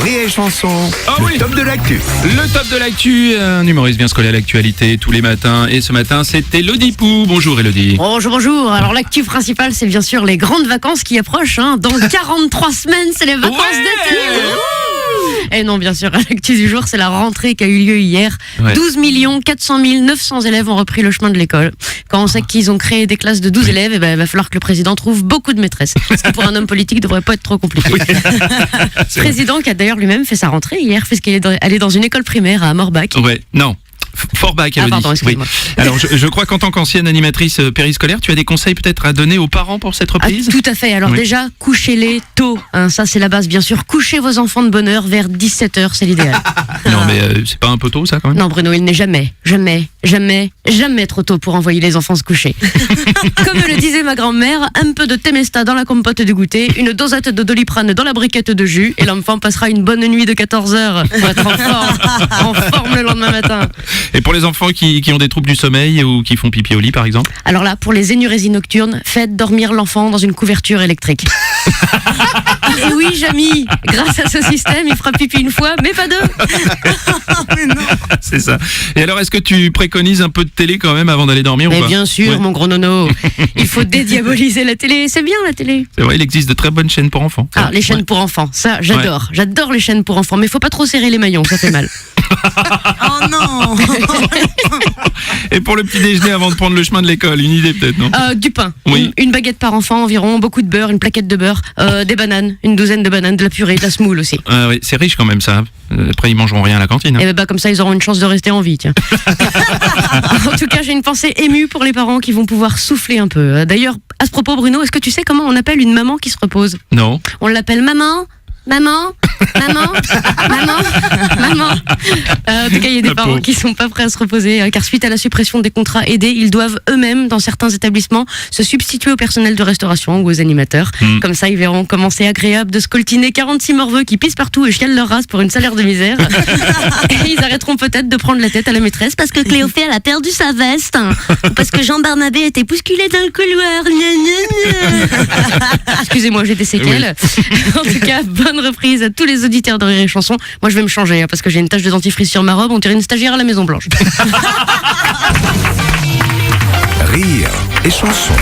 Rire et Chanson, Ah le oui. top de l'actu. Le top de l'actu, un humoriste bien se coller à l'actualité tous les matins. Et ce matin, c'est Elodie Pou. Bonjour Elodie. Bonjour. Alors l'actu principale, c'est bien sûr les grandes vacances qui approchent. Dans 43 semaines, c'est les vacances d'été. Et non, bien sûr, l'actu du jour, c'est la rentrée qui a eu lieu hier. Ouais. 12 400 900 élèves ont repris le chemin de l'école. Quand on sait qu'ils ont créé des classes de 12 élèves, il va falloir que le président trouve beaucoup de maîtresses. Ce qui pour un homme politique devrait pas être trop compliqué. C'est vrai. Président qui a d'ailleurs lui-même fait sa rentrée hier, puisqu'il est allé dans une école primaire à Morbach. Ouais, non. Forbach, Elodie. pardon, excuse-moi. Alors, je crois qu'en tant qu'ancienne animatrice périscolaire, tu as des conseils peut-être à donner aux parents pour cette reprise? Tout à fait. Alors Oui. déjà, couchez-les tôt. Ça, c'est la base, bien sûr. Couchez vos enfants de bonne heure vers 17h, c'est l'idéal. Non, mais c'est pas un peu tôt ça quand même? Non, Bruno, il n'est jamais trop tôt pour envoyer les enfants se coucher. Comme le disait ma grand-mère, un peu de Temesta dans la compote de goûter, une dosette de Doliprane dans la briquette de jus, et l'enfant passera une bonne nuit de 14h pour être en forme le lendemain matin. Et pour les enfants qui ont des troubles du sommeil ou qui font pipi au lit par exemple? Alors là, pour les énurésies nocturnes, faites dormir l'enfant dans une couverture électrique. Et oui, Jamy, grâce à ce système, il fera pipi une fois, mais pas deux. C'est ça. Et alors, est-ce que tu préconises un peu de télé quand même avant d'aller dormir ou Mais pas? bien sûr, Ouais. mon gros nono, il faut dédiaboliser la télé, c'est bien la télé. C'est vrai, il existe de très bonnes chaînes pour enfants. Ah, les chaînes pour enfants, ça, j'adore. J'adore les chaînes pour enfants, mais faut pas trop serrer les maillons, ça fait mal. Oh non. Et pour le petit déjeuner avant de prendre le chemin de l'école, une idée peut-être, non? Du pain, Oui. une baguette par enfant environ, beaucoup de beurre, une plaquette de beurre, des bananes, une douzaine de bananes, de la purée, de la semoule aussi. Ah oui, c'est riche quand même ça. Après, ils mangeront rien à la cantine. Hein. Et bah comme ça, ils auront une chance de rester en vie, tiens. En tout cas, j'ai une pensée émue pour les parents qui vont pouvoir souffler un peu. D'ailleurs, à ce propos, Bruno, est-ce que tu sais comment on appelle une maman qui se repose? Non. On l'appelle maman. Maman, maman, maman, maman. En tout cas, il y a des La parents pauvre. qui sont pas prêts à se reposer, car suite à la suppression des contrats aidés, ils doivent eux-mêmes, dans certains établissements, se substituer au personnel de restauration ou aux animateurs. Comme ça, ils verront comment c'est agréable de scoltiner 46 morveux qui pissent partout et chialent leur race pour une salaire de misère. Et ils arrêteront peut-être de prendre la tête à la maîtresse parce que Cléophée, elle a perdu sa veste. Ou parce que Jean Barnabé était bousculé dans le couloir. Gna, gna, gna. Excusez-moi, j'ai des séquelles. En tout cas, bonne reprise à tous les auditeurs de Rire et Chanson. Moi, je vais me changer parce que j'ai une tache de dentifrice sur ma robe. On dirait une stagiaire à la Maison Blanche. Rire et Chanson.